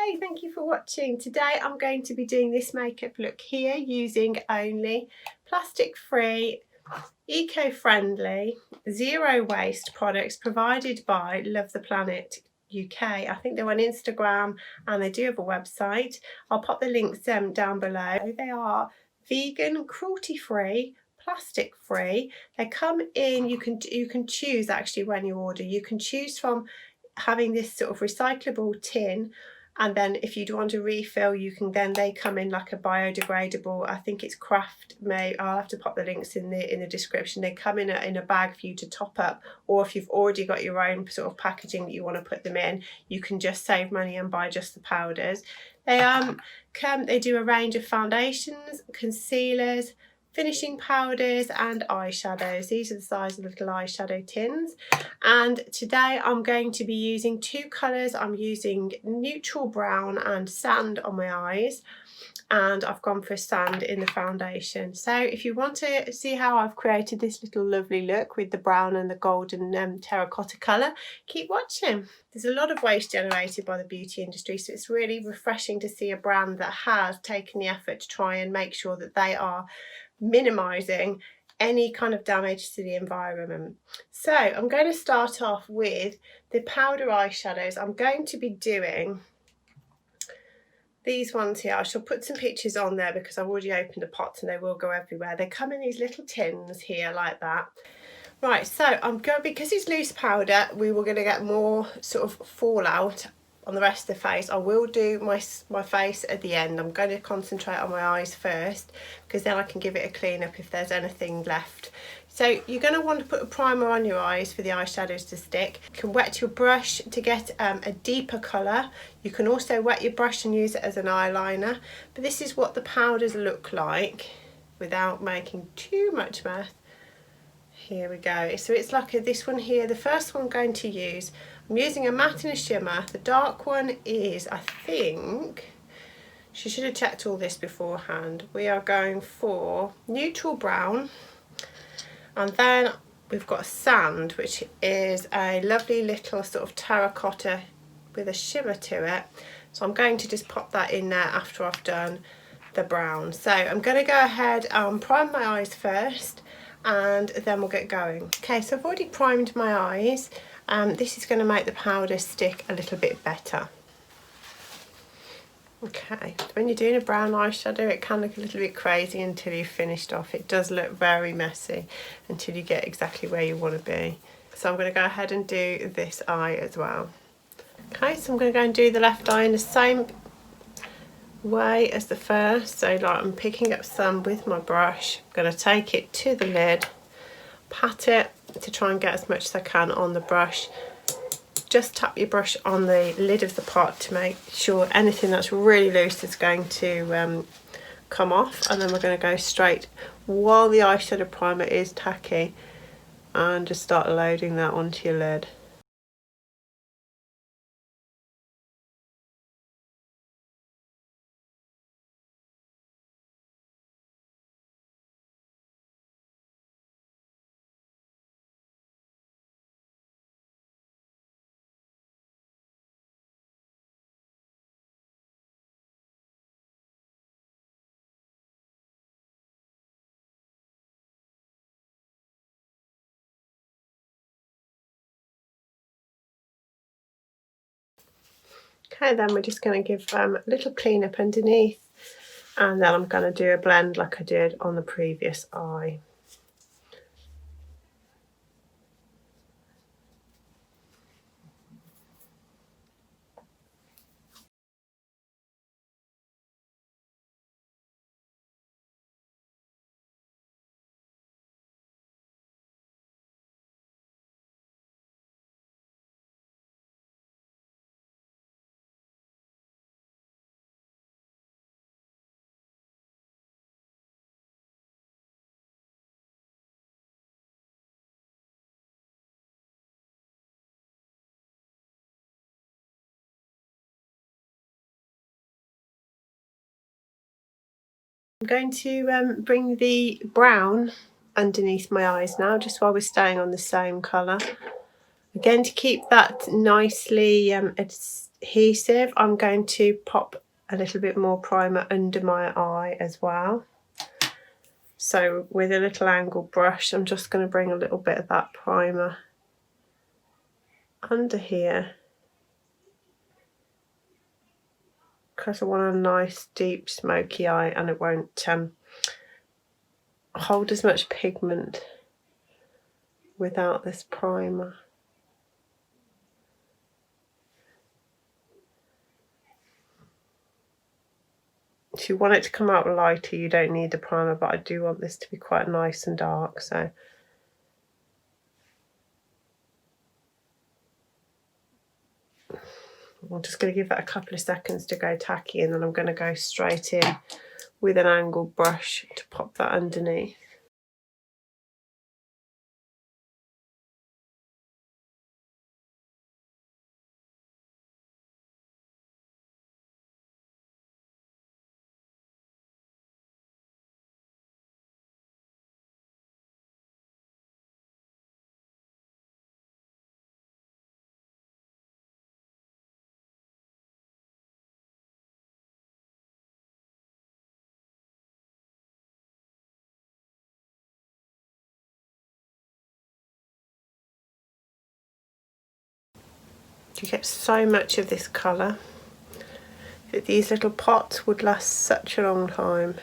Hey, thank you for watching. Today I'm going to be doing this makeup look here using only plastic-free, eco-friendly, zero waste products provided by Love the Planet UK. I think they're on Instagram and they do have a website. I'll pop the links down below. They are vegan, cruelty-free, plastic-free. They come in, you can choose actually when you order. You can choose from having this sort of recyclable tin, and then if you do want to refill, you can, then they come in like a biodegradable, I think it's Craft Made. I'll have to pop the links in the description. They come in a bag for you to top up, or if you've already got your own sort of packaging that you want to put them in, you can just save money and buy just the powders. They do a range of foundations, concealers, finishing powders and eyeshadows. These are the size of little eyeshadow tins, and today I'm going to be using two colours. I'm using neutral brown and sand on my eyes, and I've gone for sand in the foundation. So if you want to see how I've created this little lovely look with the brown and the golden terracotta colour, keep watching. There's a lot of waste generated by the beauty industry, so it's really refreshing to see a brand that has taken the effort to try and make sure that they are minimising any kind of damage to the environment. So I'm going to start off with the powder eyeshadows. I'm going to be doing these ones here. I shall put some pictures on there because I've already opened the pots and they will go everywhere. They come in these little tins here like that. Right, so I'm going, because it's loose powder, we were going to get more sort of fallout on the rest of the face. I will do my face at the end. I'm going to concentrate on my eyes first because then I can give it a clean up if there's anything left. So you're going to want to put a primer on your eyes for the eyeshadows to stick. You can wet your brush to get a deeper colour. You can also wet your brush and use it as an eyeliner. But this is what the powders look like without making too much mess. Here we go. So it's like this one here. The first one I'm going to use, I'm using a matte and a shimmer. The dark one is, I think, she should have checked all this beforehand. We are going for neutral brown, and then we've got sand, which is a lovely little sort of terracotta with a shimmer to it. So I'm going to just pop that in there after I've done the brown. So I'm going to go ahead and prime my eyes first, and then we'll get going. Okay, so I've already primed my eyes. This is going to make the powder stick a little bit better. Okay, when you're doing a brown eyeshadow, it can look a little bit crazy until you've finished off. It does look very messy until you get exactly where you want to be. So I'm going to go ahead and do this eye as well. Okay, so I'm going to go and do the left eye in the same way as the first. So like I'm picking up some with my brush. I'm going to take it to the lid, pat it to try and get as much as I can on the brush. Just tap your brush on the lid of the pot to make sure anything that's really loose is going to come off, and then we're going to go straight while the eyeshadow primer is tacky and just start loading that onto your lid. Okay, then we're just going to give a little clean up underneath, and then I'm going to do a blend like I did on the previous eye. I'm going to bring the brown underneath my eyes now, just while we're staying on the same colour. Again, to keep that nicely adhesive, I'm going to pop a little bit more primer under my eye as well. So with a little angle brush, I'm just going to bring a little bit of that primer under here, because I want a nice deep smoky eye and it won't hold as much pigment without this primer. If you want it to come out lighter, you don't need the primer, but I do want this to be quite nice and dark, so I'm just going to give that a couple of seconds to go tacky, and then I'm going to go straight in with an angled brush to pop that underneath. You get so much of this colour that these little pots would last such a long time,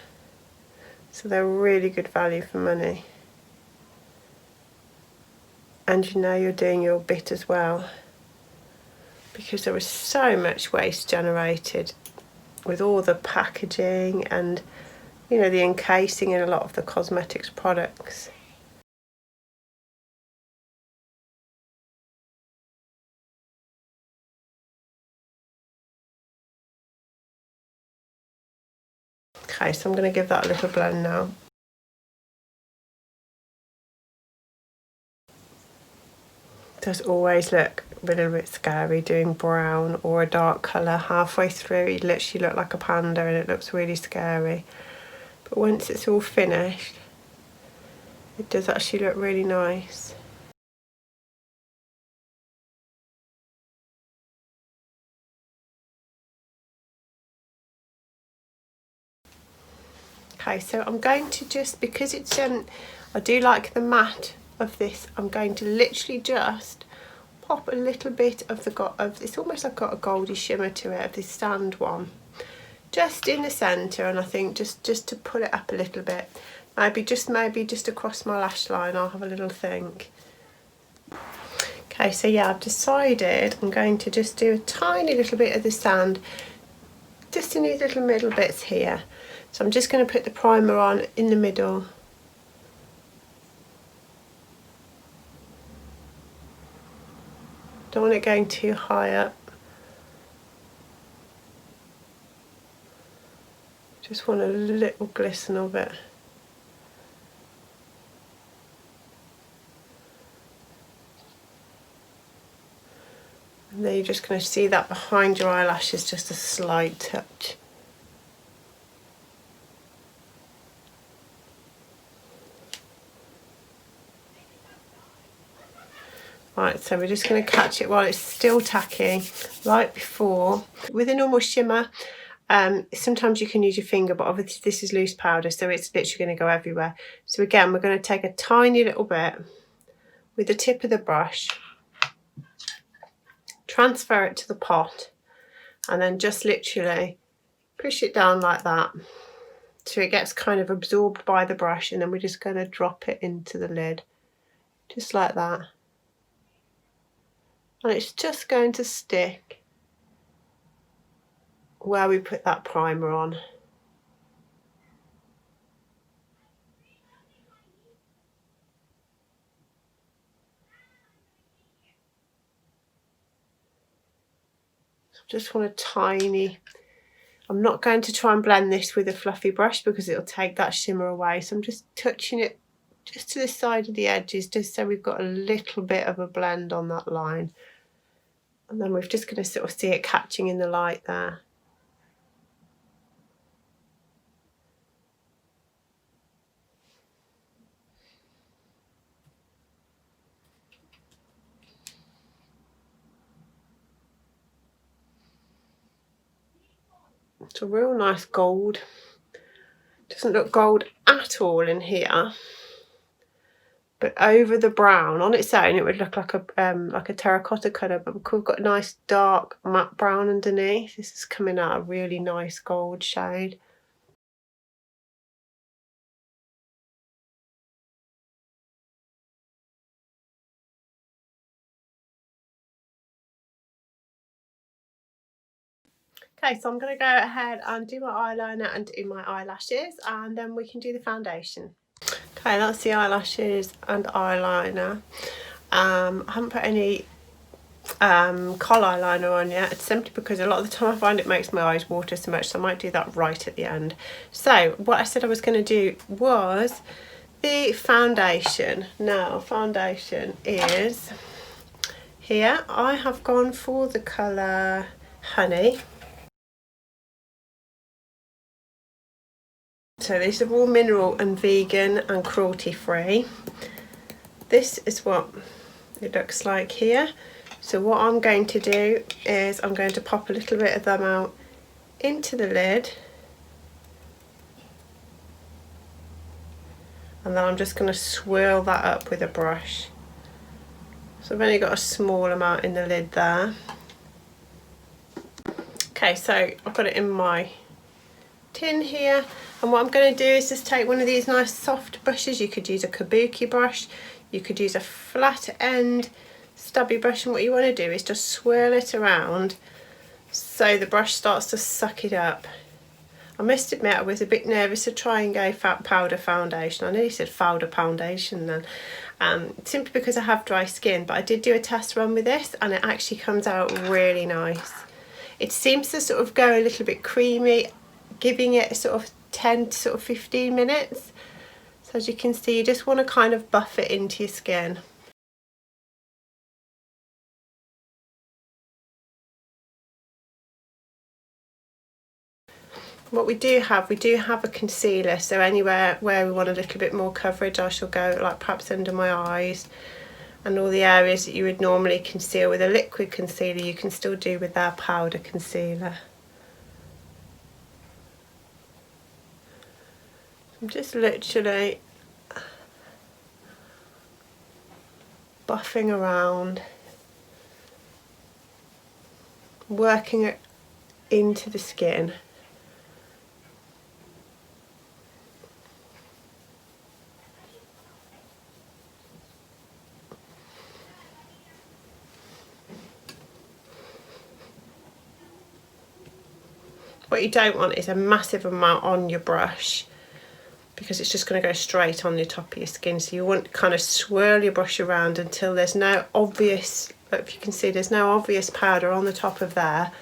so they're really good value for money. And you know you're doing your bit as well, because there is so much waste generated with all the packaging and, you know, the encasing in a lot of the cosmetics products. Okay, so I'm going to give that a little blend now. It does always look a little bit scary doing brown or a dark colour halfway through. You literally look like a panda and it looks really scary. But once it's all finished, it does actually look really nice. Okay, so I'm going to just, because it's I do like the matte of this, I'm going to literally just pop a little bit of it's almost like got a goldy shimmer to it, of this sand one, just in the centre, and I think just to pull it up a little bit, maybe just across my lash line. I'll have a little think. Okay, so yeah, I've decided I'm going to just do a tiny little bit of the sand just in these little middle bits here. So I'm just going to put the primer on in the middle. Don't want it going too high up. Just want a little glisten of it. And then you're just going to see that behind your eyelashes, just a slight touch. Right, so we're just going to catch it while it's still tacky, like before. With a normal shimmer, sometimes you can use your finger, but obviously this is loose powder, so it's literally going to go everywhere. So again, we're going to take a tiny little bit with the tip of the brush, transfer it to the pot, and then just literally push it down like that so it gets kind of absorbed by the brush, and then we're just going to drop it into the lid, just like that. And it's just going to stick where we put that primer on. Just want a tiny, I'm not going to try and blend this with a fluffy brush because it'll take that shimmer away, so I'm just touching it just to the side of the edges, just so we've got a little bit of a blend on that line. And then we're just going to sort of see it catching in the light there. It's a real nice gold. Doesn't look gold at all in here, but over the brown on its own it would look like a terracotta colour, but we've got a nice dark matte brown underneath. This is coming out a really nice gold shade. Okay, so I'm going to go ahead and do my eyeliner and do my eyelashes, and then we can do the foundation. Okay, that's the eyelashes and eyeliner. I haven't put any kohl eyeliner on yet. It's simply because a lot of the time I find it makes my eyes water so much, so I might do that right at the end. So what I said I was going to do was the foundation. Now foundation is here. I have gone for the colour Honey. So these are all mineral and vegan and cruelty free. This is what it looks like here. So what I'm going to do is I'm going to pop a little bit of them out into the lid, and then I'm just going to swirl that up with a brush. So I've only got a small amount in the lid there. Okay, so I've got it in my tin here, and what I'm going to do is just take one of these nice soft brushes. You could use a kabuki brush, you could use a flat end stubby brush, and what you want to do is just swirl it around so the brush starts to suck it up. I must admit I was a bit nervous to try and go powder foundation. I nearly said powder foundation then, simply because I have dry skin, but I did do a test run with this and it actually comes out really nice. It seems to sort of go a little bit creamy, giving it sort of 10 to sort of 15 minutes. So as you can see, you just want to kind of buff it into your skin. What we do have a concealer, so anywhere where we want a little bit more coverage I shall go, like perhaps under my eyes and all the areas that you would normally conceal with a liquid concealer, you can still do with our powder concealer. I'm just literally buffing around, working it into the skin. What you don't want is a massive amount on your brush, because it's just going to go straight on the top of your skin. So you want to kind of swirl your brush around until there's no obvious, if you can see, there's no obvious powder on the top of there.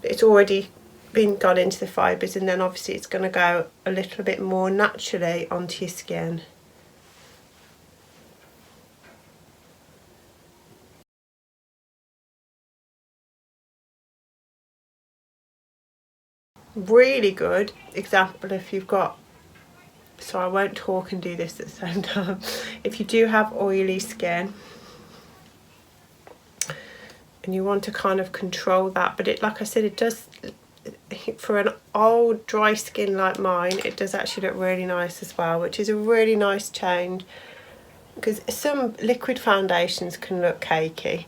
It's already been gone into the fibres, and then obviously it's going to go a little bit more naturally onto your skin. Really good example if you've got, so I won't talk and do this at the same time, if you do have oily skin and you want to kind of control that, but it, like I said, it does, for an old dry skin like mine, it does actually look really nice as well, which is a really nice change, because some liquid foundations can look cakey.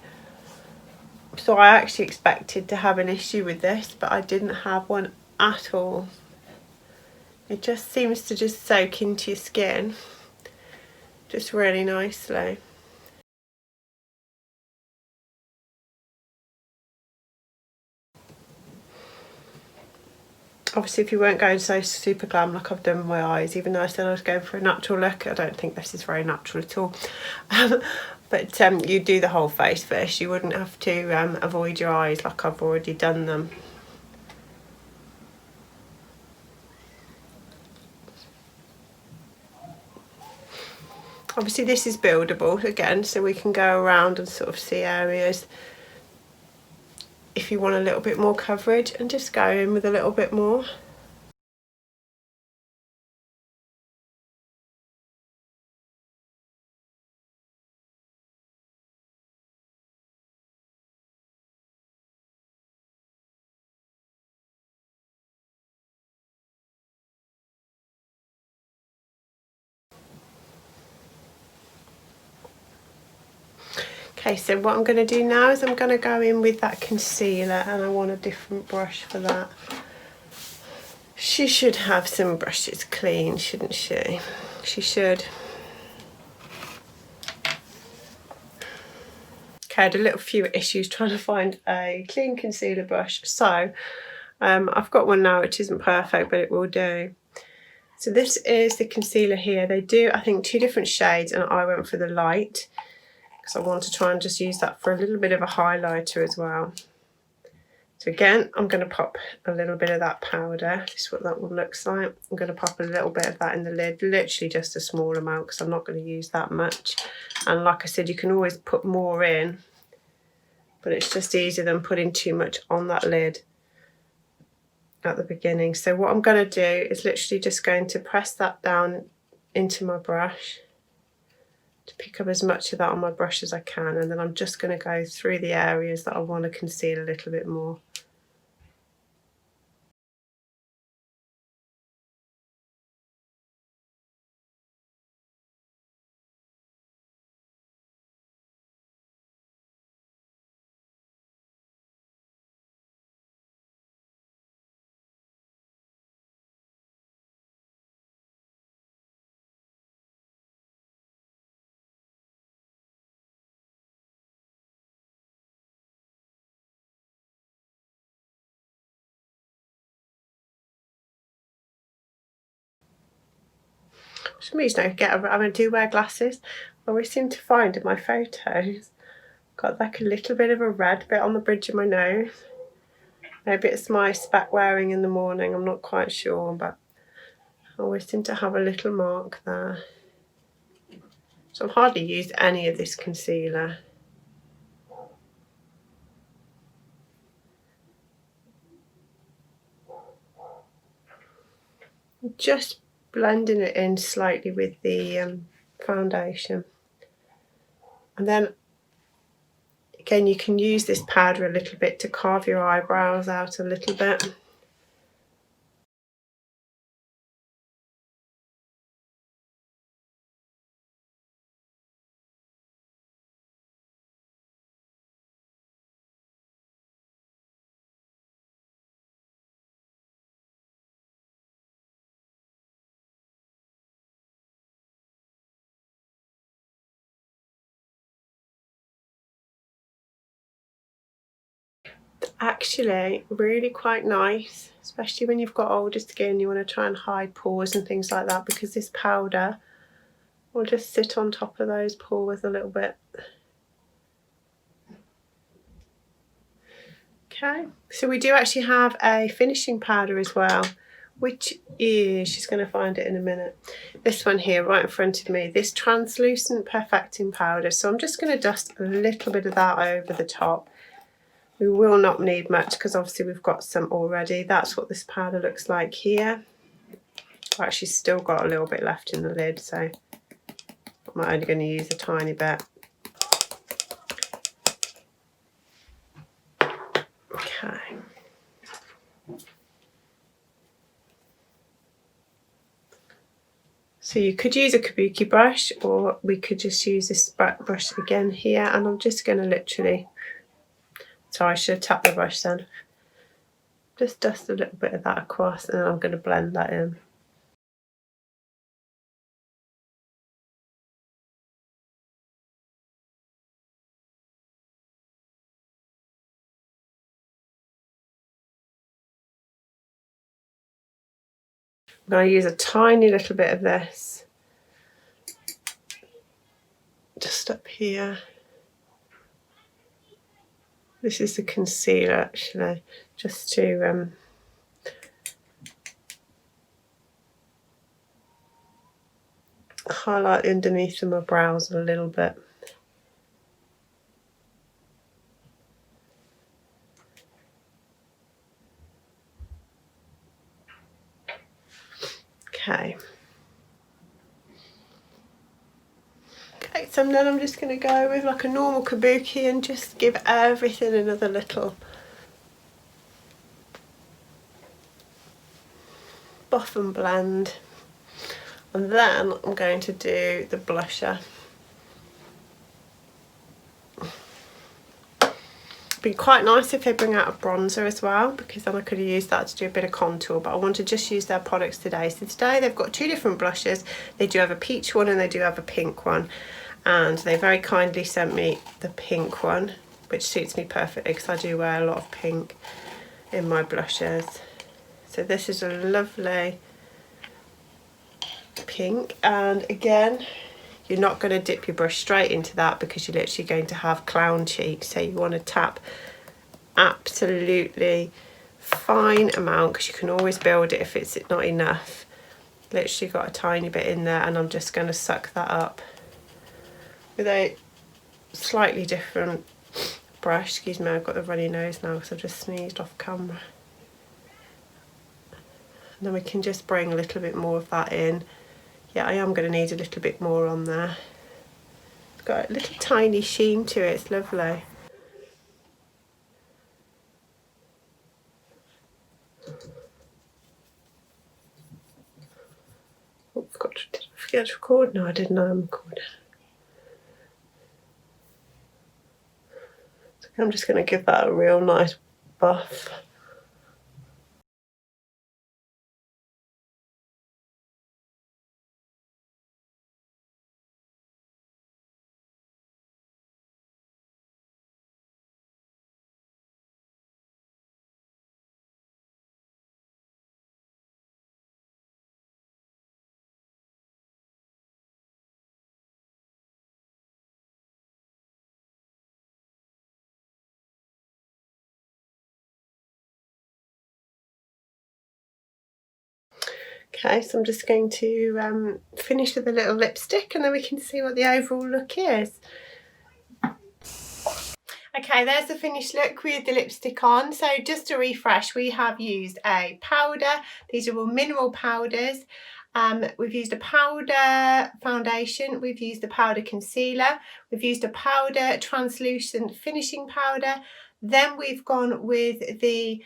So I actually expected to have an issue with this, but I didn't have one at all. It just seems to just soak into your skin just really nicely. Obviously if you weren't going so super glam like I've done with my eyes, even though I said I was going for a natural look, I don't think this is very natural at all. But you do the whole face first, you wouldn't have to avoid your eyes like I've already done them. Obviously this is buildable again, so we can go around and sort of see areas if you want a little bit more coverage, and just go in with a little bit more. Okay, so what I'm going to do now is I'm going to go in with that concealer, and I want a different brush for that. She should have some brushes clean, shouldn't she? She should. Okay, I had a little few issues trying to find a clean concealer brush, so I've got one now which isn't perfect, but it will do. So this is the concealer here. They do, I think, 2 different shades, and I went for the light because I want to try and just use that for a little bit of a highlighter as well. So again, I'm going to pop a little bit of that powder. This is what that one looks like. I'm going to pop a little bit of that in the lid, literally just a small amount because I'm not going to use that much. And like I said, you can always put more in, but it's just easier than putting too much on that lid at the beginning. So what I'm going to do is literally just going to press that down into my brush to pick up as much of that on my brush as I can, and then I'm just going to go through the areas that I want to conceal a little bit more. For some reason I do wear glasses. I always seem to find in my photos got like a little bit of a red bit on the bridge of my nose. Maybe it's my spec wearing in the morning, I'm not quite sure, but I always seem to have a little mark there. So I've hardly used any of this concealer. Just blending it in slightly with the foundation. And then again, you can use this powder a little bit to carve your eyebrows out a little bit. Actually really quite nice, especially when you've got older skin, you want to try and hide pores and things like that, because this powder will just sit on top of those pores a little bit. Okay, so we do actually have a finishing powder as well, which is, she's going to find it in a minute, this one here right in front of me, this translucent perfecting powder. So I'm just going to dust a little bit of that over the top. We will not need much because obviously we've got some already. That's what this powder looks like here. I've actually still got a little bit left in the lid, so I'm only going to use a tiny bit. Okay. So you could use a kabuki brush, or we could just use this brush again here, and I'm just going to literally, sorry, I should have tapped the brush then. Just dust a little bit of that across, and then I'm going to blend that in. I'm going to use a tiny little bit of this just up here. This is the concealer actually, just to highlight underneath of my brows a little bit. Okay. Okay, so then I'm just going to go with like a normal kabuki and just give everything another little buff and blend. And then I'm going to do the blusher. be quite nice if they bring out a bronzer as well, because then I could have used that to do a bit of contour, but I want to just use their products today. So today they've got 2 different blushes. They do have a peach one and they do have a pink one, and they very kindly sent me the pink one, which suits me perfectly because I do wear a lot of pink in my blushes. So this is a lovely pink, and again, you're not going to dip your brush straight into that because you're literally going to have clown cheeks. So you want to tap absolutely fine amount, because you can always build it if it's not enough. Literally got a tiny bit in there, and I'm just going to suck that up with a slightly different brush. Excuse me, I've got the runny nose now because I've just sneezed off camera. And then we can just bring a little bit more of that in. Yeah, I am going to need a little bit more on there. It's got a little tiny sheen to it, it's lovely. Oh, did I forget to record? No, I didn't know I'm recording. So I'm just going to give that a real nice buff. Okay, so I'm just going to finish with a little lipstick, and then we can see what the overall look is. Okay, there's the finished look with the lipstick on. So just to refresh, we have used a powder. These are all mineral powders. We've used a powder foundation, we've used a powder concealer, we've used a powder translucent finishing powder. Then we've gone with the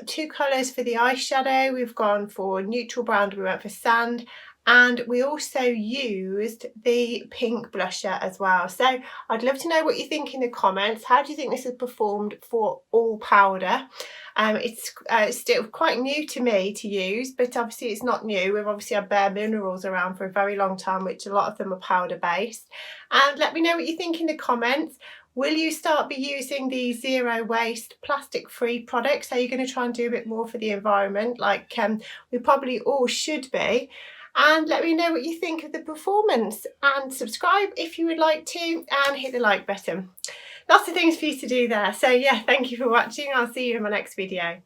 2 colours for the eyeshadow. We've gone for neutral brown, we went for sand, and we also used the pink blusher as well. So I'd love to know what you think in the comments. How do you think this has performed for all powder? It's still quite new to me to use, but obviously it's not new. We've obviously had Bare Minerals around for a very long time, which a lot of them are powder based. And let me know what you think in the comments. Will you start be using the zero waste plastic free products? Are you going to try and do a bit more for the environment, like we probably all should be? And let me know what you think of the performance, and subscribe if you would like to, and hit the like button. Lots of things for you to do there. So yeah, thank you for watching. I'll see you in my next video.